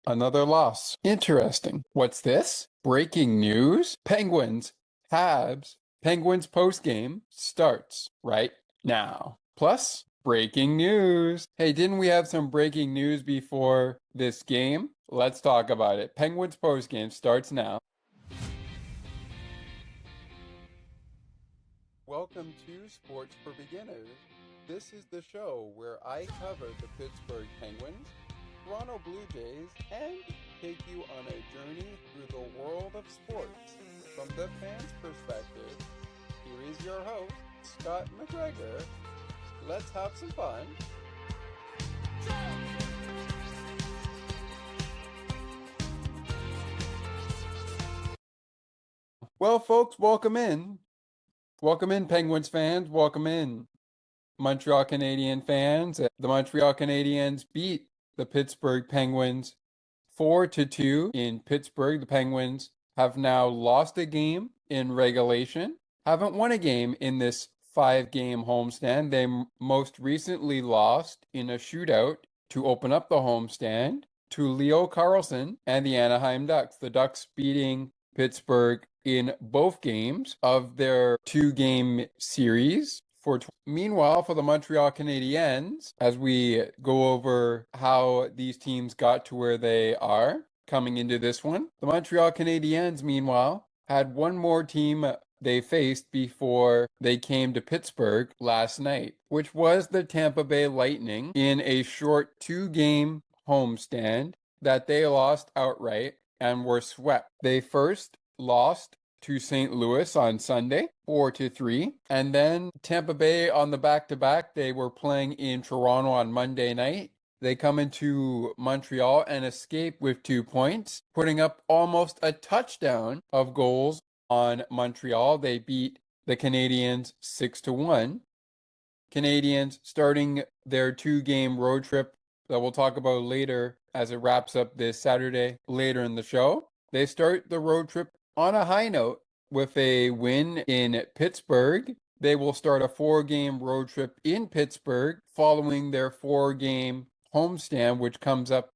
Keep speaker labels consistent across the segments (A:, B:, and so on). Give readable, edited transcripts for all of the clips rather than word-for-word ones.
A: Another loss. Interesting. What's this? Breaking news? Penguins, Habs, Penguins postgame starts right now. Plus, breaking news. Hey, didn't we have some breaking news before this game? Let's talk about it. Penguins postgame starts now. Welcome to Sports for Beginners. This is the show where I cover the Pittsburgh Penguins, Toronto Blue Jays, and take you on a journey through the world of sports from the fans' perspective. Here is your host, Scott McGregor. Let's have some fun. Well, folks, welcome in. Welcome in, Penguins fans. Welcome in, Montreal Canadiens fans. The Montreal Canadiens beat the Pittsburgh Penguins 4-2 in Pittsburgh. The Penguins have now lost a game in regulation, haven't won a game in this 5-game homestand. They most recently lost in a shootout to open up the homestand to Leo Carlson and the Anaheim Ducks. The Ducks beating Pittsburgh in both games of their 2-game series. Meanwhile, for the Montreal Canadiens, as we go over how these teams got to where they are coming into this one, the Montreal Canadiens, meanwhile, had one more team they faced before they came to Pittsburgh last night, which was the Tampa Bay Lightning in a short 2-game homestand that they lost outright and were swept. They first lost to St. Louis on Sunday, 4-3. And then Tampa Bay on the back-to-back. They were playing in Toronto on Monday night. They come into Montreal and escape with 2 points, putting up almost a touchdown of goals on Montreal. They beat the Canadiens 6-1. Canadiens starting their 2-game road trip that we'll talk about later as it wraps up this Saturday later in the show. They start the road trip on a high note with a win in Pittsburgh. They will start a 4-game road trip in Pittsburgh following their 4-game homestand, which comes up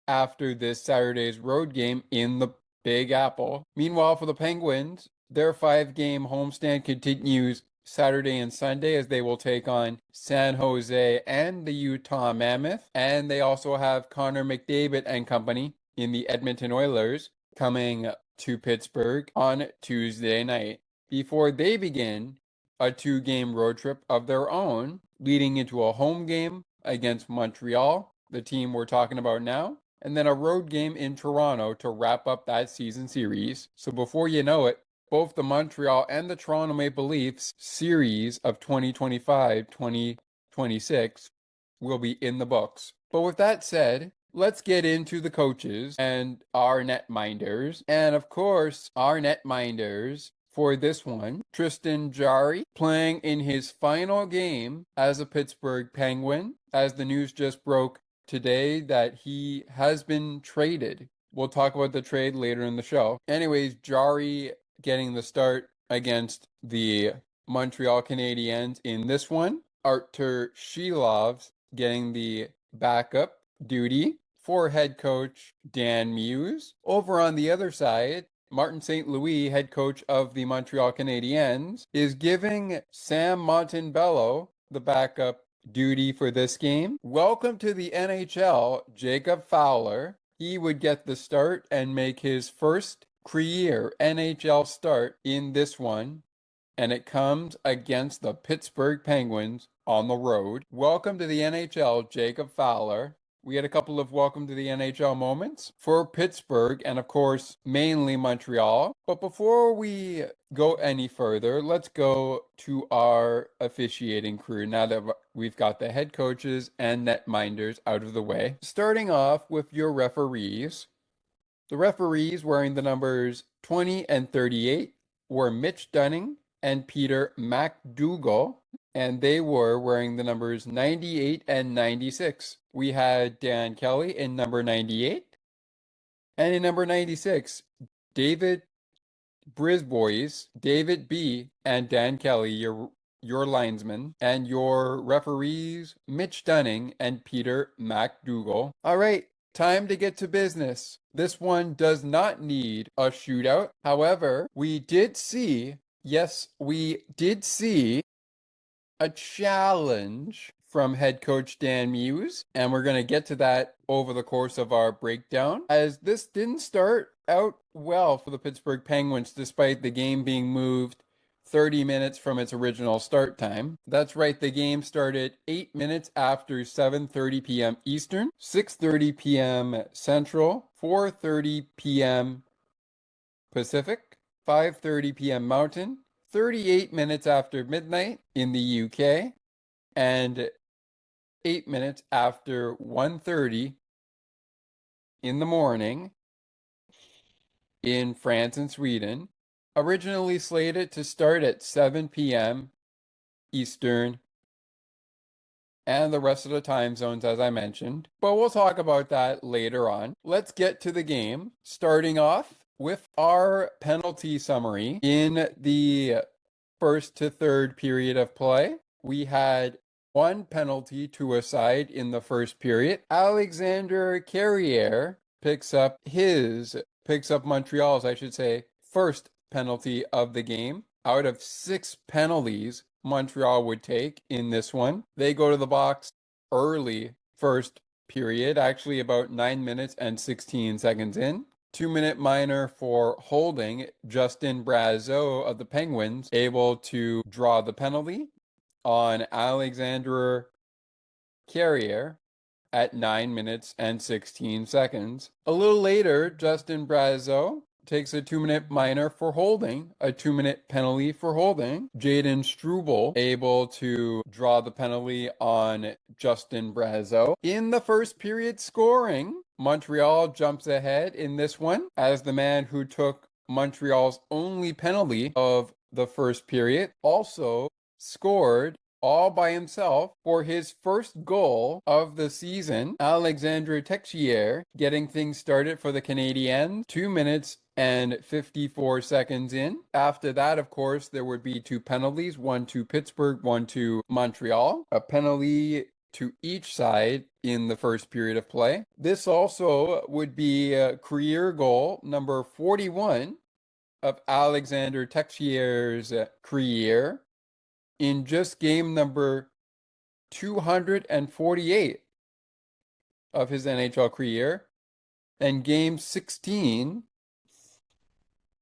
A: after this Saturday's road game in the Big Apple. Meanwhile, for the Penguins, their 5-game homestand continues Saturday and Sunday as they will take on San Jose and the Utah Mammoth. And they also have Connor McDavid and company in the Edmonton Oilers coming to Pittsburgh on Tuesday night before they begin a 2-game road trip of their own, leading into a home game against Montreal, the team we're talking about now, and then a road game in Toronto to wrap up that season series. So before you know it, both the Montreal and the Toronto Maple Leafs series of 2025-2026 will be in the books. But with that said, let's get into the coaches and our netminders. And of course, our netminders for this one, Tristan Jarry, playing in his final game as a Pittsburgh Penguin, as the news just broke today that he has been traded. We'll talk about the trade later in the show. Anyways, Jari getting the start against the Montreal Canadiens in this one. Artur Shilov's getting the backup duty for head coach Dan Muse. Over on the other side, Martin St. Louis, head coach of the Montreal Canadiens, is giving Sam Montembeault the backup duty for this game. Welcome to the NHL, Jacob Fowler. He would get the start and make his first career NHL start in this one, and it comes against the Pittsburgh Penguins on the road. Welcome to the NHL, Jacob Fowler. We had a couple of welcome to the NHL moments for Pittsburgh and, of course, mainly Montreal. But before we go any further, let's go to our officiating crew now that we've got the head coaches and netminders out of the way. Starting off with your referees. The referees wearing the numbers 20 and 38 were Mitch Dunning and Peter MacDougall, and they were wearing the numbers 98 and 96. We had Dan Kelly in number 98, and in number 96, David Brisbois, David B, and Dan Kelly, your linesmen, and your referees, Mitch Dunning and Peter MacDougall. All right, time to get to business. This one does not need a shootout. However, we did see, yes, we did see a challenge from head coach Dan Muse, and we're going to get to that over the course of our breakdown, as this didn't start out well for the Pittsburgh Penguins despite the game being moved 30 minutes from its original start time. That's right, the game started 8 minutes after 7:30 p.m. Eastern, 6:30 p.m. Central, 4:30 p.m. Pacific, 5:30 p.m. Mountain, 38 minutes after midnight in the UK, and 8 minutes after 1:30 in the morning in France and Sweden. Originally slated to start at 7 p.m. Eastern and the rest of the time zones, as I mentioned. But we'll talk about that later on. Let's get to the game, starting off with our penalty summary. In the first to third period of play, we had one penalty to a side in the first period. Alexander Carrier picks up Montreal's, I should say, first penalty of the game. Out of 6 penalties Montreal would take in this one, they go to the box early first period, actually about 9 minutes and 16 seconds in. 2-minute minor for holding. Justin Brazeau of the Penguins able to draw the penalty on Alexander Carrier at 9 minutes and 16 seconds. A little later, Justin Brazeau takes a 2-minute minor for holding, a 2-minute penalty for holding. Jaden Struble able to draw the penalty on Justin Brazeau. In the first period scoring, Montreal jumps ahead in this one as the man who took Montreal's only penalty of the first period also scored all by himself for his first goal of the season. Alexandre Texier getting things started for the Canadiens 2 minutes and 54 seconds in. After that, of course, there would be 2 penalties, one to Pittsburgh, one to Montreal. A penalty to each side in the first period of play. This also would be a career goal number 41 of Alexander Texier's career in just game number 248 of his NHL career, and game 16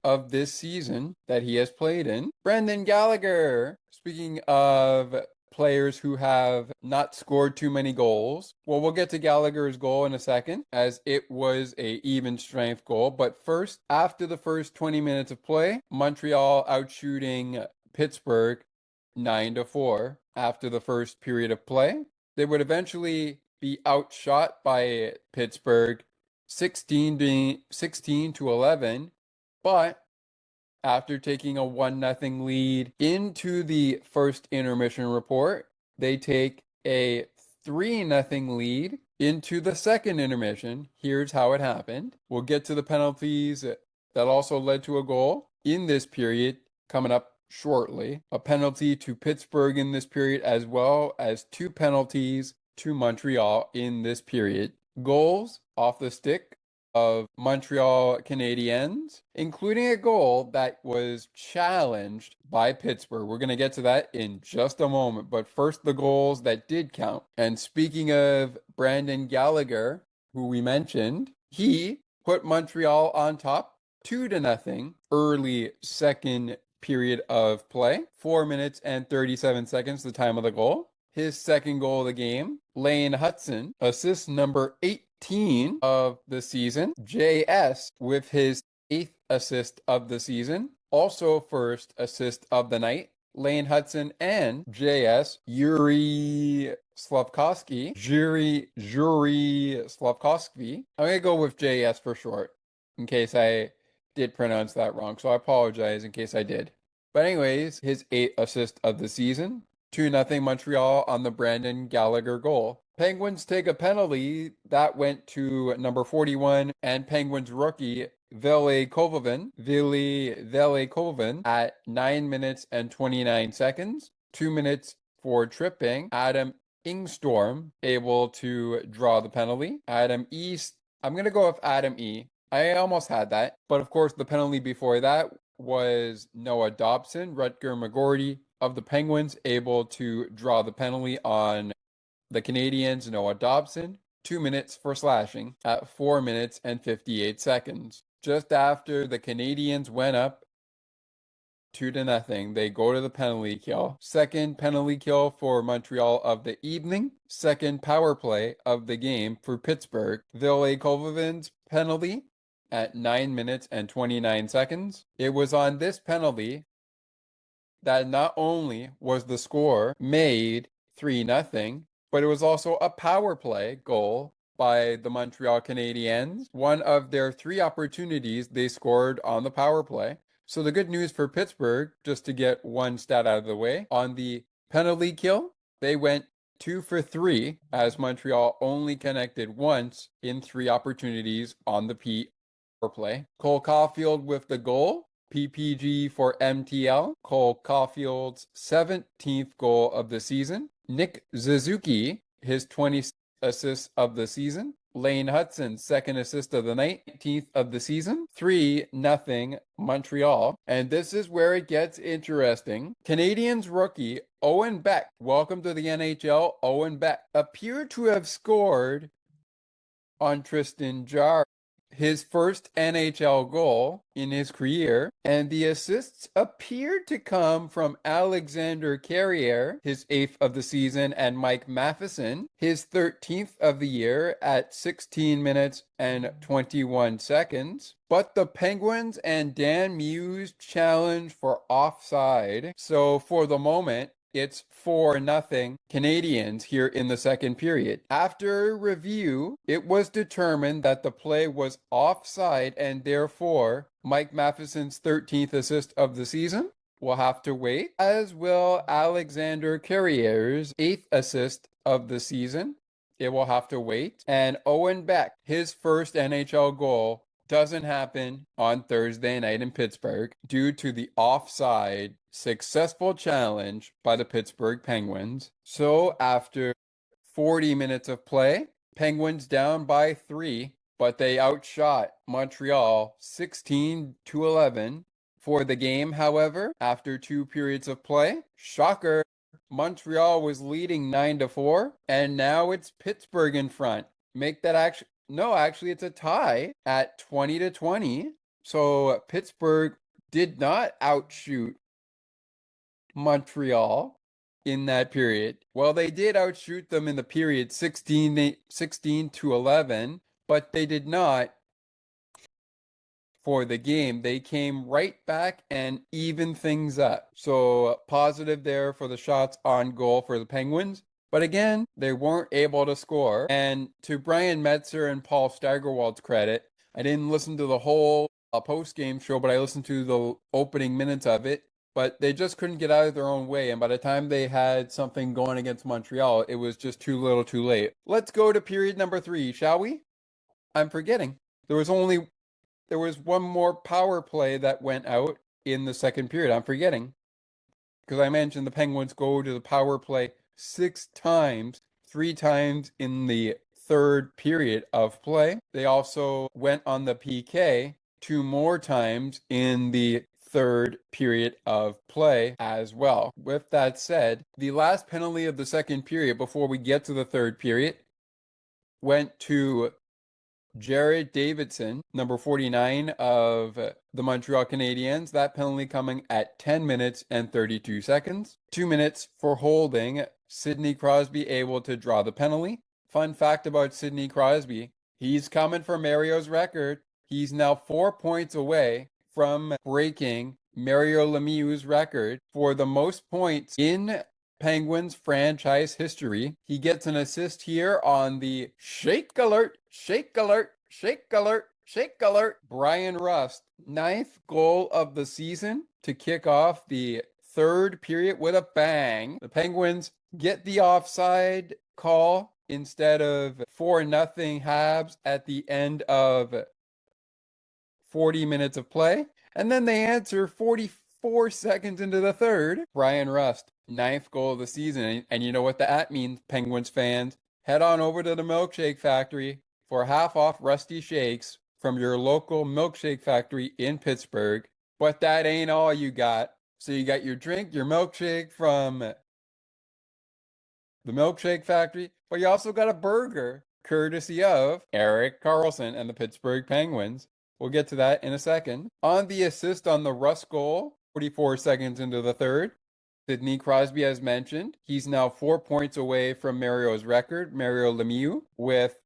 A: of this season that he has played in. Brendan Gallagher, speaking of players who have not scored too many goals. Well, we'll get to Gallagher's goal in a second, as it was a even strength goal. But first, after the first 20 minutes of play, Montreal outshooting Pittsburgh 9-4 after the first period of play. They would eventually be outshot by Pittsburgh 16 to 11, but after taking a 1-0 lead into the first intermission report, they take a 3-0 lead into the second intermission. Here's how it happened. We'll get to the penalties that also led to a goal in this period coming up shortly. A penalty to Pittsburgh in this period, as well as 2 penalties to Montreal in this period. Goals off the stick of Montreal Canadiens, including a goal that was challenged by Pittsburgh. We're going to get to that in just a moment, but first the goals that did count. And speaking of Brendan Gallagher, who we mentioned, he put Montreal on top 2-0 early second period of play. 4 minutes and 37 seconds, the time of the goal. His second goal of the game, Lane Hutson, assist number 18 of the season. JS with his 8th assist of the season. Also first assist of the night. Lane Hutson and JS, Jari Slavkovsky. I'm going to go with JS for short, in case I did pronounce that wrong. So I apologize in case I did. But anyways, his 8th assist of the season. 2-0 Montreal on the Brendan Gallagher goal. Penguins take a penalty that went to number 41 and Penguins rookie Ville Kovalin at 9 minutes and 29 seconds. 2 minutes for tripping. Adam Ingstorm able to draw the penalty. Adam I'm going to go with Adam E. I almost had that. But of course, the penalty before that was Noah Dobson, Rutger McGorty of the Penguins, able to draw the penalty on the Canadiens, Noah Dobson, 2 minutes for slashing at 4 minutes and 58 seconds. Just after the Canadiens went up 2-0, they go to the penalty kill. Second penalty kill for Montreal of the evening. Second power play of the game for Pittsburgh. Ville Kovalin's penalty at 9 minutes and 29 seconds. It was on this penalty that not only was the score made 3-0, but it was also a power play goal by the Montreal Canadiens. One of their 3 opportunities they scored on the power play. So the good news for Pittsburgh, just to get one stat out of the way, on the penalty kill, they went 2 for 3 as Montreal only connected once in 3 opportunities on the power play. Cole Caulfield with the goal. PPG for MTL, Cole Caulfield's 17th goal of the season. Nick Suzuki, his 20th assist of the season. Lane Hudson's second assist of the night, 19th of the season. 3-0 Montreal. And this is where it gets interesting. Canadiens rookie Owen Beck, welcome to the NHL, Owen Beck, appeared to have scored on Tristan, Jari, his first NHL goal in his career, and the assists appeared to come from Alexander Carrier, his 8th of the season, and Mike Matheson, his 13th of the year at 16 minutes and 21 seconds. But the Penguins and Dan Muse challenged for offside, so for the moment, it's 4-0 Canadiens here in the second period. After review, it was determined that the play was offside and therefore Mike Matheson's 13th assist of the season will have to wait, as will Alexander Carrier's 8th assist of the season. It will have to wait. And Owen Beck, his first NHL goal, doesn't happen on Thursday night in Pittsburgh due to the offside successful challenge by the Pittsburgh Penguins. So after 40 minutes of play, Penguins down by 3, but they outshot Montreal 16-11 for the game. However, after 2 periods of play, shocker, Montreal was leading 9-4, and now it's Pittsburgh in front. Make that actually it's a tie at 20-20. So Pittsburgh did not outshoot Montreal in that period. Well, they did outshoot them in the period 16-11, but they did not for the game. They came right back and evened things up. So positive there for the shots on goal for the Penguins. But again, they weren't able to score. And to Brian Metzer and Paul Steigerwald's credit, I didn't listen to the whole post-game show, but I listened to the opening minutes of it. But they just couldn't get out of their own way. And by the time they had something going against Montreal, it was just too little too late. Let's go to period number 3, shall we? I'm forgetting. There was one more power play that went out in the second period. I'm forgetting. Because I mentioned the Penguins go to the power play 6 times, 3 times in the third period of play. They also went on the PK 2 more times in the third period of play as well. With that said, the last penalty of the second period before we get to the third period went to Jared Davidson, number 49 of the Montreal Canadiens. That penalty coming at 10 minutes and 32 seconds. 2 minutes for holding Sidney Crosby, able to draw the penalty. Fun fact about Sidney Crosby, he's coming for Mario's record. He's now 4 points away from breaking Mario Lemieux's record for the most points in Penguins franchise history. He gets an assist here on the shake alert, shake alert, shake alert, shake alert. Bryan Rust, 9th goal of the season to kick off the third period with a bang. The Penguins get the offside call instead of 4-0 Habs at the end of 40 minutes of play. And then they answer 44 seconds into the third. Bryan Rust, 9th goal of the season. And you know what that means, Penguins fans? Head on over to the Milkshake Factory. for half off Rusty Shakes from your local milkshake factory in Pittsburgh. But that ain't all you got. So you got your drink, your milkshake from the milkshake factory, but you also got a burger courtesy of Erik Karlsson and the Pittsburgh Penguins. We'll get to that in a second. On the assist on the Russ goal, 44 seconds into the third, Sidney Crosby, as mentioned, he's now 4 points away from Mario's record, Mario Lemieux, with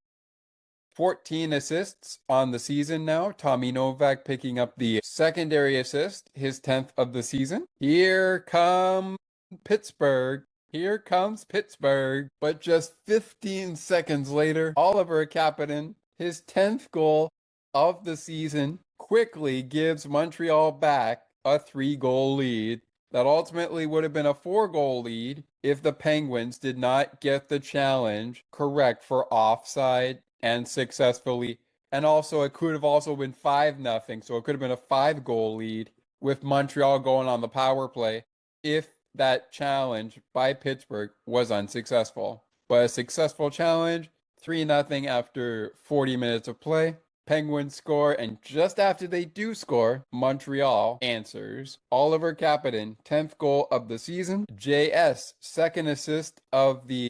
A: 14 assists on the season now. Tommy Novak picking up the secondary assist, his 10th of the season. Here come Pittsburgh. Here comes Pittsburgh. But just 15 seconds later, Oliver Kapanen, his 10th goal of the season, quickly gives Montreal back a 3-goal lead. That ultimately would have been a 4-goal lead if the Penguins did not get the challenge correct for offside and successfully. And also, it could have also been 5-0. So it could have been a 5-goal lead with Montreal going on the power play if that challenge by Pittsburgh was unsuccessful. But a successful challenge, 3-0 after 40 minutes of play. Penguins score, and just after they do score, Montreal answers. Oliver Kapanen, 10th goal of the season. JS, second assist of the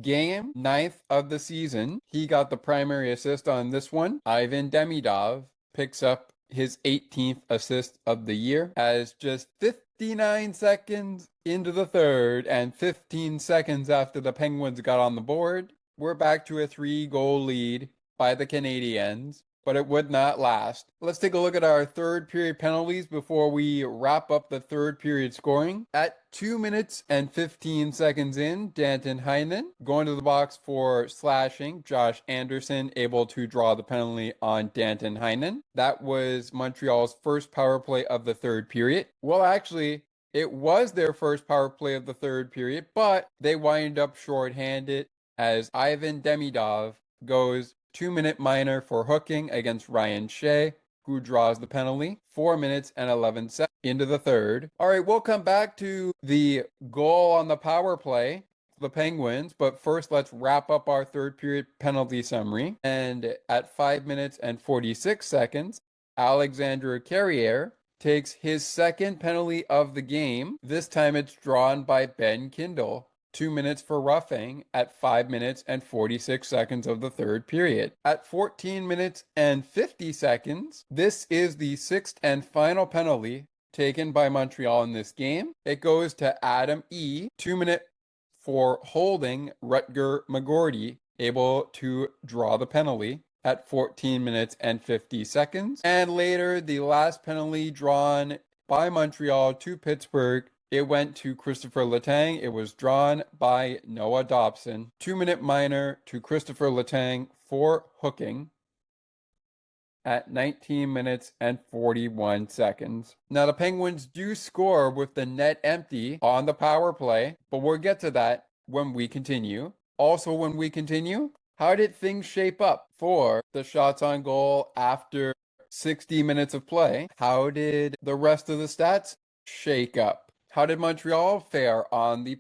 A: game, 9th of the season. He got the primary assist on this one. Ivan Demidov picks up his 18th assist of the year as just 59 seconds into the third and 15 seconds after the Penguins got on the board, we're back to a 3-goal lead by the Canadiens, but it would not last. Let's take a look at our third period penalties before we wrap up the third period scoring. At 2 minutes and 15 seconds in, Danton Heinen going to the box for slashing. Josh Anderson able to draw the penalty on Danton Heinen. That was Montreal's first power play of the third period. Well, actually, it was their first power play of the third period, but they wind up shorthanded as Ivan Demidov goes 2-minute minor for hooking against Ryan Shea, who draws the penalty. 4 minutes and 11 seconds into the third. All right, we'll come back to the goal on the power play for the Penguins, but first let's wrap up our third period penalty summary. And at 5 minutes and 46 seconds, Alexandre Carrier takes his second penalty of the game. This time it's drawn by Ben Kindle. 2 minutes for roughing at 5 minutes and 46 seconds of the third period. At 14 minutes and 50 seconds, this is the sixth and final penalty taken by Montreal in this game. It goes to Adam E. 2 minute for holding Rutger McGordy, able to draw the penalty at 14 minutes and 50 seconds. And later, the last penalty drawn by Montreal to Pittsburgh, it went to Christopher Letang. It was drawn by Noah Dobson. 2-minute minor to Christopher Letang for hooking at 19 minutes and 41 seconds. Now, the Penguins do score with the net empty on the power play, but we'll get to that when we continue. Also, when we continue, how did things shape up for the shots on goal after 60 minutes of play? How did the rest of the stats shake up? How did Montreal fare on the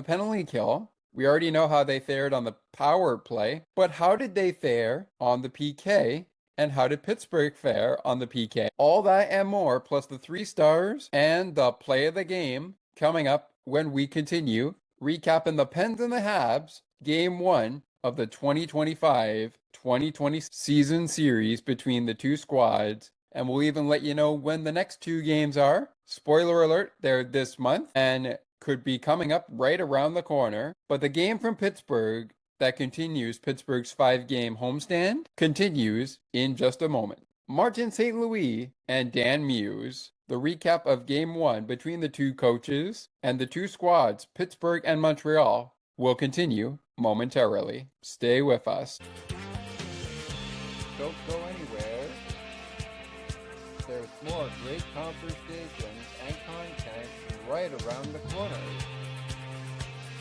A: penalty kill? We already know how they fared on the power play, but how did they fare on the PK? And how did Pittsburgh fare on the PK? All that and more, plus the 3 stars and the play of the game coming up when we continue recapping the Pens and the Habs Game 1 of the 2025-2020 season series between the two squads. And we'll even let you know when the next 2 games are. Spoiler alert, they're this month and could be coming up right around the corner. But the game from Pittsburgh that continues Pittsburgh's 5-game homestand continues in just a moment. Martin St. Louis and Dan Muse, the recap of Game 1 between the two coaches and the two squads, Pittsburgh and Montreal, will continue momentarily. Stay with us. Don't go anywhere. There's more great conversations and content right around the corner.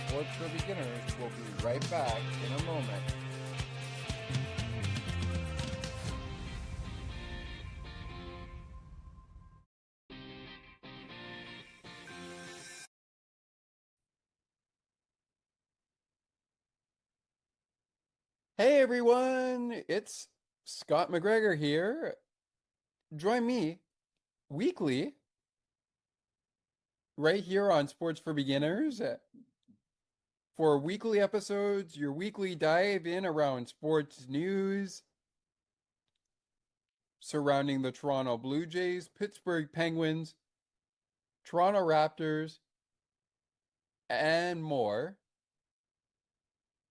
A: Sports for Beginners will be right back in a moment. Hey everyone, it's Scott McGregor here. Join me weekly right here on Sports for Beginners for weekly episodes, your weekly dive in around sports news surrounding the Toronto Blue Jays, Pittsburgh Penguins, Toronto Raptors, and more.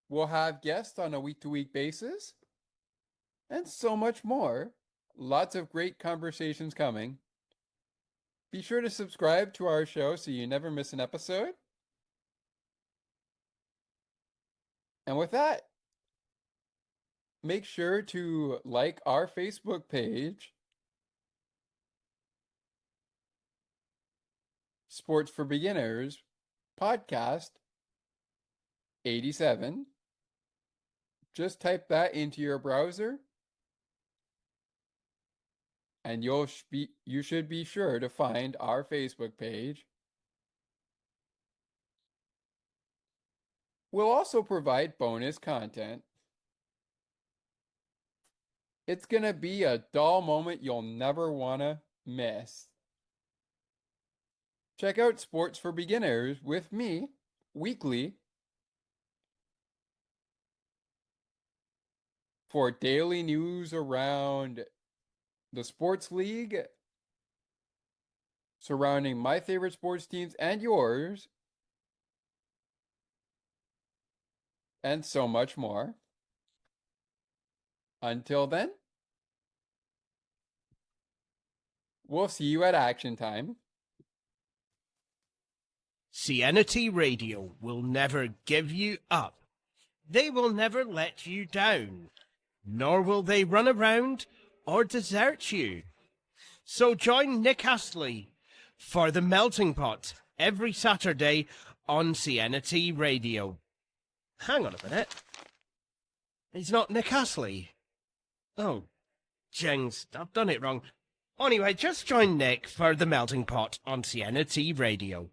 A: We'll have guests on a week-to-week basis and so much more. Lots of great conversations coming. Be sure to subscribe to our show so you never miss an episode. And with that, make sure to like our Facebook page, Sports for Beginners Podcast 87. Just type that into your browser and you should be sure to find our Facebook page. We'll also provide bonus content. It's going to be a dull moment you'll never want to miss. Check out Sports for Beginners with me weekly for daily news around the sports league, surrounding my favorite sports teams and yours, and so much more. Until then, we'll see you at action time.
B: CNT Radio will never give you up. They will never let you down, nor will they run around or desert you. So join Nick Astley for The Melting Pot every Saturday on CNT Radio. Hang on a minute. He's not Nick Astley. Oh, jings, I've done it wrong. Anyway, just join Nick for The Melting Pot on CNT Radio.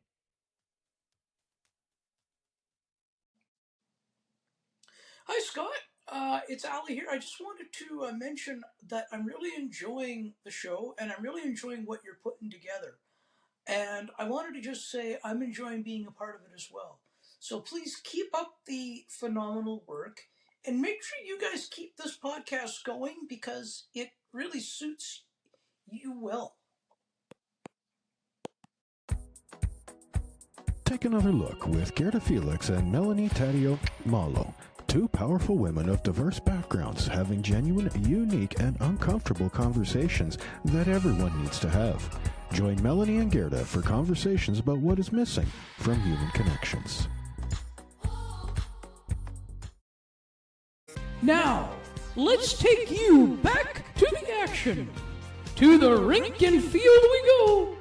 C: Hi, Scott. It's Ali here. I just wanted to mention that I'm really enjoying the show and I'm really enjoying what you're putting together. And I wanted to just say I'm enjoying being a part of it as well. So please keep up the phenomenal work and make sure you guys keep this podcast going because it really suits you well.
D: Take another look with Gerda Felix and Melanie Taddeo Malo. Two powerful women of diverse backgrounds having genuine, unique, and uncomfortable conversations that everyone needs to have. Join Melanie and Gerda for conversations about what is missing from human connections.
E: Now, let's take you back to the action. To the rink and field we go.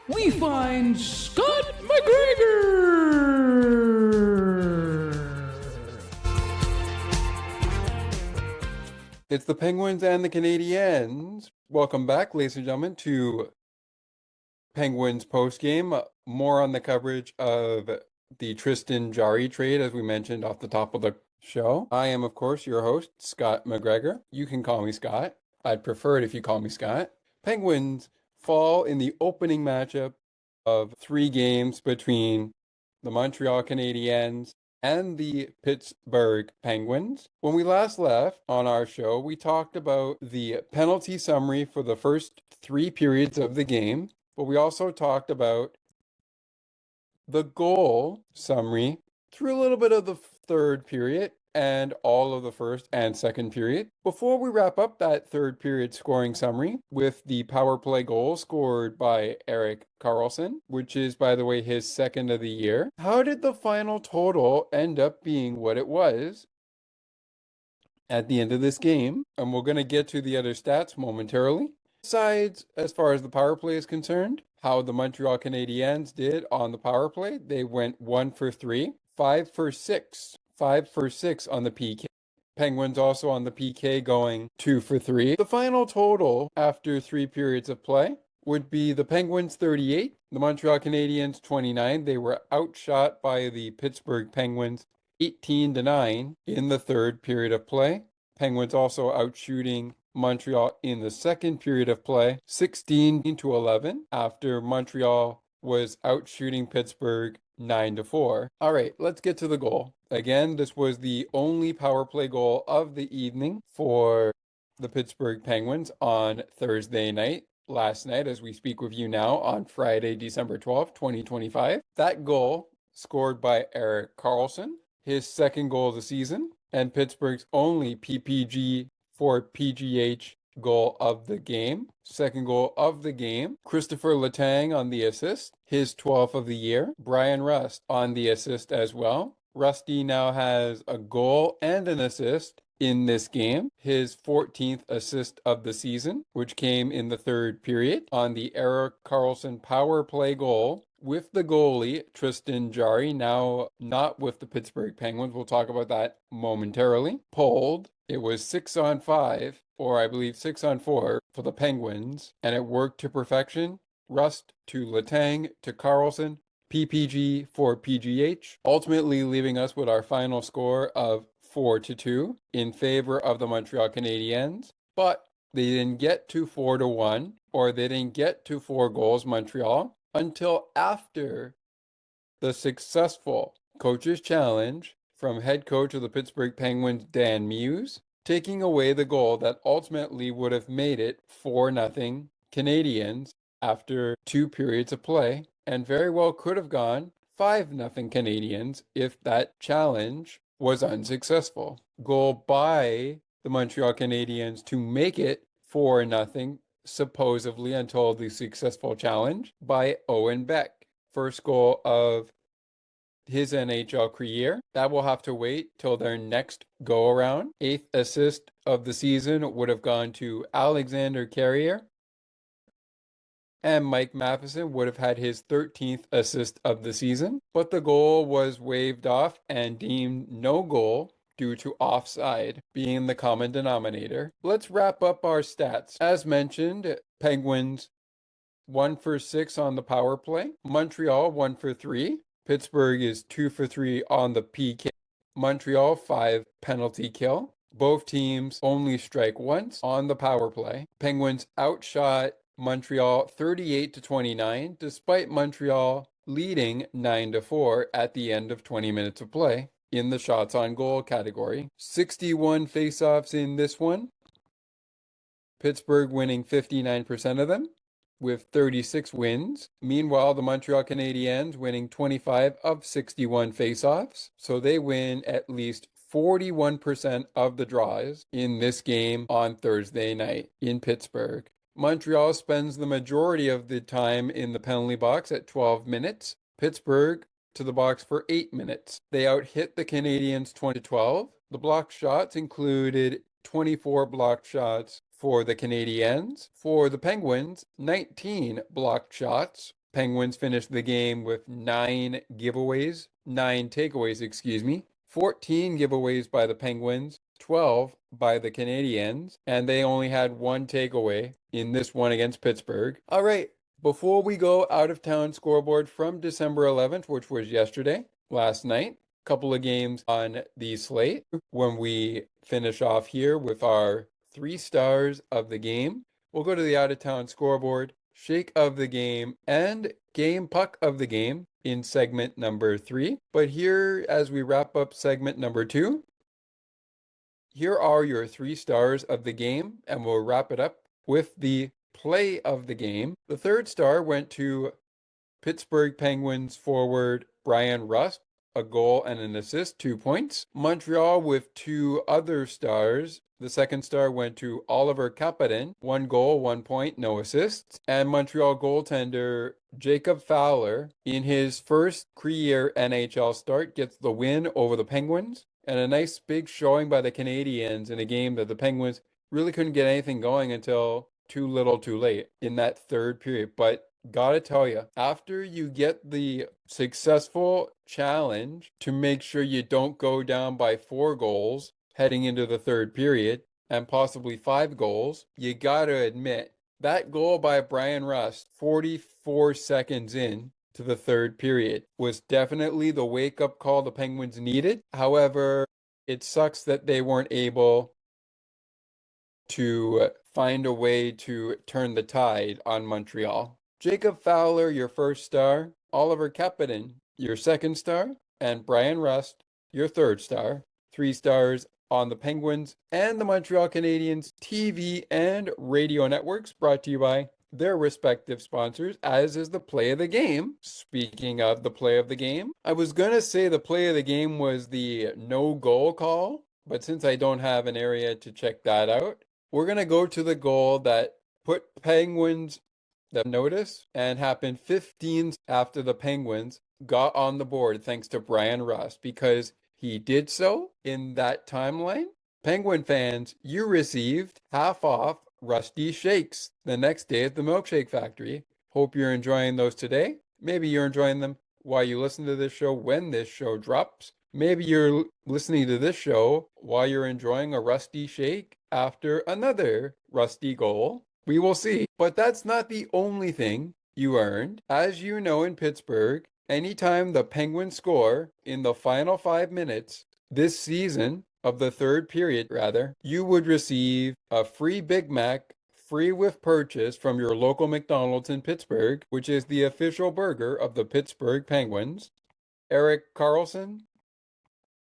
E: We find Scott McGregor.
A: It's the Penguins and the Canadiens. Welcome back, ladies and gentlemen, to Penguins postgame. More on the coverage of the Tristan Jari trade, as we mentioned off the top of the show. I am, of course, your host, Scott McGregor. You can call me Scott. I'd prefer it if you call me Scott. Penguins fall in the opening matchup of 3 games between the Montreal Canadiens and the Pittsburgh Penguins. When we last left on our show, we talked about the penalty summary for the first 3 periods of the game, but we also talked about the goal summary through a little bit of the third period and all of the first and second period. Before we wrap up that third period scoring summary with the power play goal scored by Erik Karlsson, which is, by the way, his second of the year, how did the final total end up being what it was at the end of this game? And we're going to get to the other stats momentarily. Besides, as far as the power play is concerned, how the Montreal Canadiens did on the power play, they went 1 for 3, 5 for 6. 5 for 6 on the PK. Penguins also on the PK going 2 for 3. The final total after 3 periods of play would be the Penguins 38, the Montreal Canadiens 29. They were outshot by the Pittsburgh Penguins 18-9 in the third period of play. Penguins also outshooting Montreal in the second period of play, 16-11, after Montreal was outshooting Pittsburgh 9-4. All right, let's get to the goal. Again, this was the only power play goal of the evening for the Pittsburgh Penguins on Thursday night. Last night, as we speak with you now on Friday, December 12th, 2025. That goal scored by Erik Karlsson, his second goal of the season, and Pittsburgh's only PPG for PGH goal of the game. Second goal of the game, Christopher Letang on the assist, his 12th of the year. Bryan Rust on the assist as well. Rusty now has a goal and an assist in this game, his 14th assist of the season, which came in the third period on the Erik Karlsson power play goal with the goalie, Tristan Jarry, now not with the Pittsburgh Penguins. We'll talk about that momentarily. Pulled. It was 6-on-5, or I believe 6-on-4 for the Penguins, and it worked to perfection. Rust to Letang to Karlsson, PPG for PGH, ultimately leaving us with our final score of 4-2 in favor of the Montreal Canadiens, but they didn't get to 4-1, or they didn't get to 4 goals, Montreal, until after the successful coach's challenge from head coach of the Pittsburgh Penguins, Dan Muse, taking away the goal that ultimately would have made it 4-0 Canadiens after 2 periods of play, and very well could have gone 5-0 Canadiens if that challenge was unsuccessful. Goal by the Montreal Canadiens to make it 4-0, supposedly, until the successful challenge by Owen Beck. First goal of his NHL career. That will have to wait till their next go-around. 8th assist of the season would have gone to Alexander Carrier. And Mike Matheson would have had his 13th assist of the season, but the goal was waved off and deemed no goal due to offside being the common denominator. Let's wrap up our stats. As mentioned, Penguins 1 for 6 on the power play. Montreal 1 for 3. Pittsburgh is 2 for 3 on the PK. Montreal 5 penalty kill. Both teams only strike once on the power play. Penguins outshot Montreal 38-29, despite Montreal leading 9-4 at the end of 20 minutes of play in the shots on goal category. 61 faceoffs in this one. Pittsburgh winning 59% of them with 36 wins. Meanwhile, the Montreal Canadiens winning 25 of 61 faceoffs. So they win at least 41% of the draws in this game on Thursday night in Pittsburgh. Montreal spends the majority of the time in the penalty box at 12 minutes. Pittsburgh to the box for 8 minutes. They out-hit the Canadiens 20-12. The blocked shots included 24 blocked shots for the Canadiens. For the Penguins, 19 blocked shots. Penguins finished the game with 9 takeaways, 14 giveaways by the Penguins, 12 by the Canadiens, and they only had 1 takeaway in this one against Pittsburgh. All right, before we go out of town scoreboard from December 11th, which was yesterday, last night, couple of games on the slate when we finish off here with our 3 stars of the game. We'll go to the out of town scoreboard, shake of the game, and game puck of the game in segment number 3. But here, as we wrap up segment number 2, here are your 3 stars of the game, and we'll wrap it up with the play of the game. The 3rd star went to Pittsburgh Penguins forward Bryan Rust, a goal and an assist, 2 points. Montreal with 2 other stars. The 2nd star went to Oliver Kapanen, 1 goal, 1 point, no assists. And Montreal goaltender Jacob Fowler, in his first career NHL start, gets the win over the Penguins. And a nice big showing by the Canadiens in a game that the Penguins really couldn't get anything going until too little too late in that 3rd period. But gotta tell you, after you get the successful challenge to make sure you don't go down by 4 goals heading into the 3rd period and possibly 5 goals, you gotta admit that goal by Bryan Rust 44 seconds in to the third period. Was definitely the wake-up call the Penguins needed. However, it sucks that they weren't able to find a way to turn the tide on Montreal. Jacob Fowler, your first star. Oliver Kapanen, your second star. And Bryan Rust, your third star. 3 stars on the Penguins and the Montreal Canadiens TV and radio networks, brought to you by their respective sponsors, as is the play of the game. Speaking of the play of the game, I was going to say the play of the game was the no goal call, but since I don't have an area to check that out, we're going to go to the goal that put Penguins the notice and happened 15 after the Penguins got on the board thanks to Bryan Rust, because he did so in that timeline. Penguin fans, you received half off Rusty Shakes the next day at the Milkshake Factory. Hope you're enjoying those today. Maybe you're enjoying them while you listen to this show when this show drops. Maybe you're listening to this show while you're enjoying a Rusty Shake after another Rusty goal. We will see. But that's not the only thing you earned. As you know, in Pittsburgh, anytime the Penguins score in the final 5 minutes this season, of the third period rather, you would receive a free Big Mac, free with purchase from your local McDonald's in Pittsburgh, which is the official burger of the Pittsburgh Penguins. Eric Carlson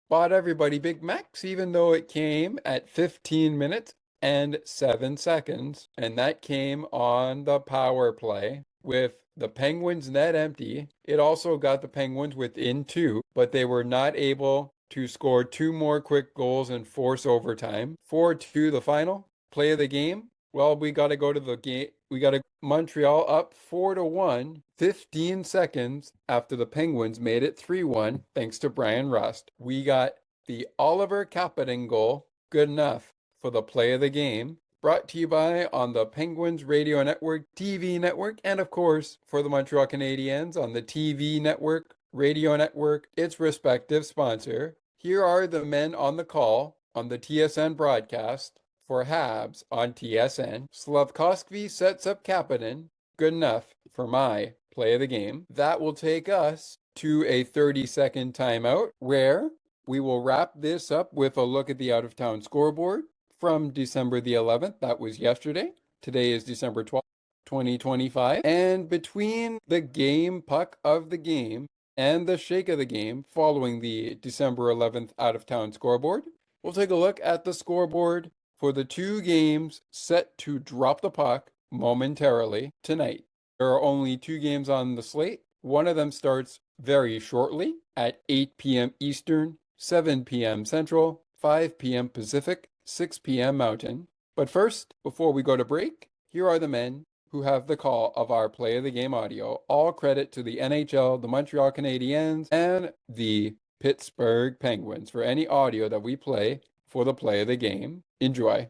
A: bought everybody Big Macs, even though it came at 15 minutes and 7 seconds, and that came on the power play. With the Penguins net empty, it also got the Penguins within 2, but they were not able to score 2 more quick goals and force overtime. 4-2 the final. Play of the game. Well, we got to go to the game. We got Montreal up 4-1, 15 seconds after the Penguins made it 3-1, thanks to Bryan Rust. We got the Oliver Kapanen goal, good enough for the play of the game. Brought to you by on the Penguins Radio Network, TV network, and of course, for the Montreal Canadiens on the TV network, radio network, its respective sponsor. Here are the men on the call on the TSN broadcast for Habs on TSN. Slavkovsky sets up Kapanen. Good enough for my play of the game. That will take us to a 30-second timeout, where we will wrap this up with a look at the out-of-town scoreboard from December the 11th. That was yesterday. Today is December 12th, 2025. And between the game puck of the game and the shake of the game following the December 11th out-of-town scoreboard, we'll take a look at the scoreboard for the 2 games set to drop the puck momentarily tonight. There are only 2 games on the slate. One of them starts very shortly at 8 p.m. Eastern, 7 p.m. Central, 5 p.m. Pacific, 6 p.m. Mountain. But first, before we go to break, here are the men who have the call of our play of the game audio. All credit to the NHL, the Montreal Canadiens, and the Pittsburgh Penguins for any audio that we play for the play of the game. Enjoy.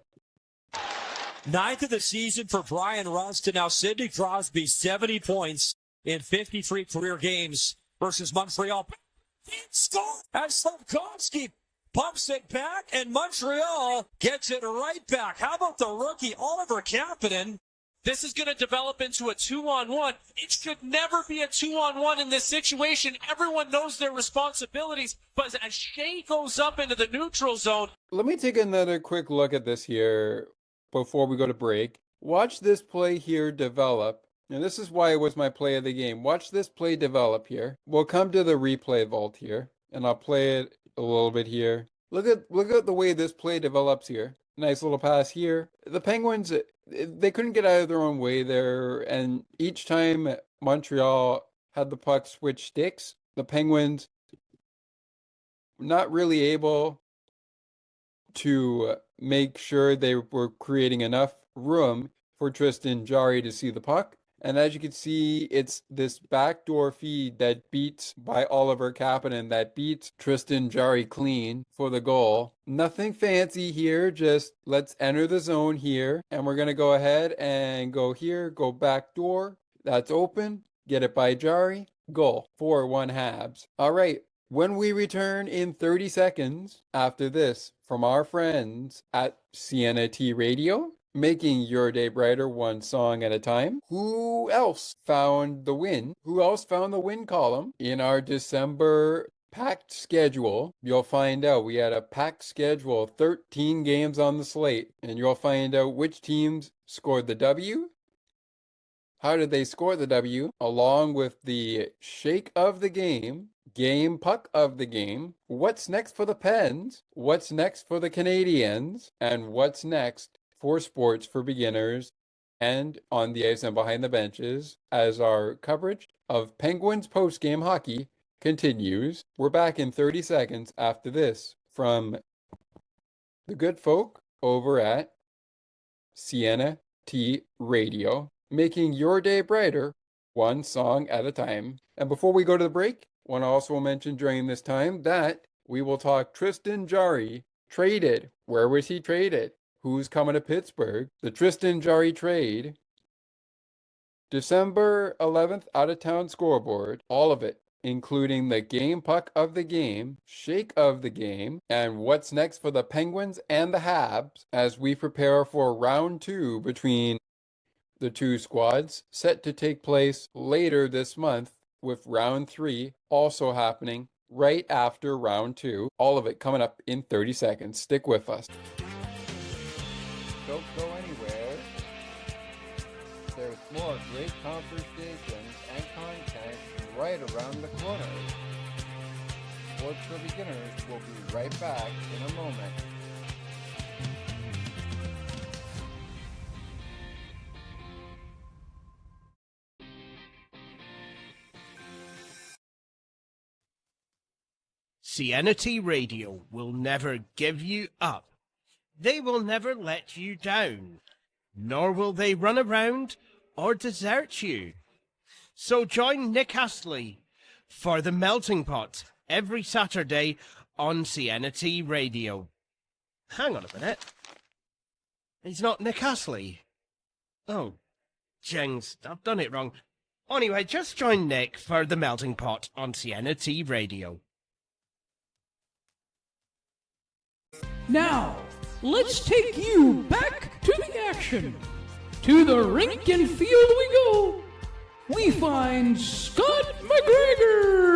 F: 9th of the season for Bryan Rust, and now Sidney Crosby, 70 points in 53 career games versus Montreal. Score as Slavkovsky pumps it back, and Montreal gets it right back. How about the rookie Oliver Kapanen?
G: This is going to develop into a 2-on-1. It should never be a 2-on-1 in this situation. Everyone knows their responsibilities, but as Shea goes up into the neutral zone.
A: Let me take another quick look at this here before we go to break. Watch this play here develop. And this is why it was my play of the game. Watch this play develop here. We'll come to the replay vault here, and I'll play it a little bit here. Look at the way this play develops here. Nice little pass here. The Penguins, they couldn't get out of their own way there, and each time Montreal had the puck switch sticks, the Penguins not really able to make sure they were creating enough room for Tristan Jari to see the puck. And as you can see, it's this backdoor feed that beats by Oliver Kapanen, that beats Tristan Jari clean for the goal. Nothing fancy here, just let's enter the zone here. And we're going to go ahead and go here, go backdoor. That's open. Get it by Jari. Goal. 4-1 Habs. All right. When we return in 30 seconds after this from our friends at CNT Radio, making your day brighter one song at a time. Who else found the win? Who else found the win column in our December packed schedule? You'll find out. We had a packed schedule, 13 games on the slate, and you'll find out which teams scored the W. How did they score the W? Along with the shake of the game puck of the game, what's next for the Pens, what's next for the Canadiens, and what's next for sports for beginners and on the ice and behind the benches as our coverage of Penguins post-game hockey continues. We're back in 30 seconds after this from the good folk over at Sienna T Radio, making your day brighter one song at a time. And before we go to the break, I want to also mention during this time that we will talk Tristan Jarry traded. Where was he traded? Who's coming to Pittsburgh? The Tristan Jarry trade. December 11th out-of-town scoreboard. All of it, including the game puck of the game, shake of the game, and what's next for the Penguins and the Habs as we prepare for round 2 between the two squads, set to take place later this month, with round 3 also happening right after round 2. All of it coming up in 30 seconds. Stick with us. Don't go anywhere. There's more great conversations and content right around the corner. Sports for Beginners will be right back in a moment.
B: Sienna T Radio will never give you up. They will never let you down, nor will they run around or desert you. So join Nick Astley for The Melting Pot every Saturday on Sienna T Radio. Hang on a minute. He's not Nick Astley. Oh, jings, I've done it wrong. Anyway, just join Nick for The Melting Pot on Sienna T Radio.
E: Now, let's take you back to the action. To the rink and field we go. We find Scott McGregor.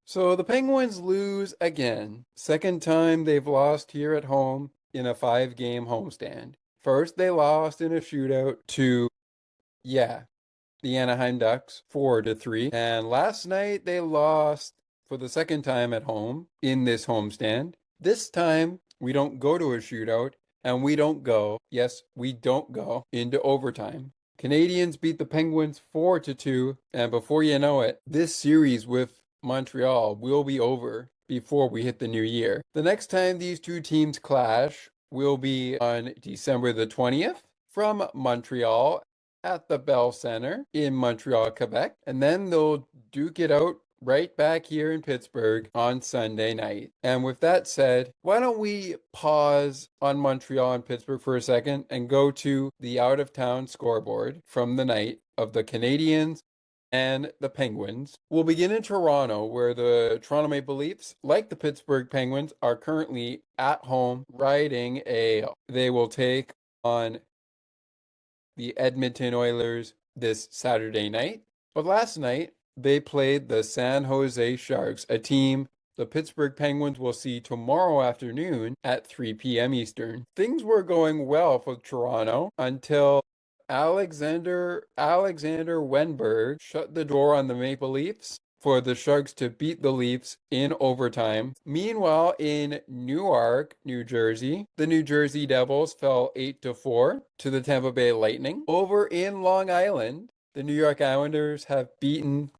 A: So the Penguins lose again. Second time they've lost here at home in a 5-game homestand. First, they lost in a shootout to, the Anaheim Ducks 4-3. And last night they lost for the second time at home in this homestand. This time we don't go to a shootout and we don't go into overtime. Canadiens beat the Penguins 4-2, and before you know it, this series with Montreal will be over before we hit the new year. The next time these two teams clash will be on December the 20th from Montreal at the Bell Center in Montreal, Quebec, and then they'll duke it out right back here in Pittsburgh on Sunday night. And with that said, why don't we pause on Montreal and Pittsburgh for a second and go to the out-of-town scoreboard from the night of the Canadiens and the Penguins. We'll begin in Toronto, where the Toronto Maple Leafs, like the Pittsburgh Penguins, are currently at home riding they will take on the Edmonton Oilers this Saturday night. But last night, they played the San Jose Sharks, a team the Pittsburgh Penguins will see tomorrow afternoon at 3 p.m. Eastern. Things were going well for Toronto until Alexander Wenberg shut the door on the Maple Leafs for the Sharks to beat the Leafs in overtime. Meanwhile, in Newark, New Jersey, the New Jersey Devils fell 8-4 to the Tampa Bay Lightning. Over in Long Island, the New York Islanders have beaten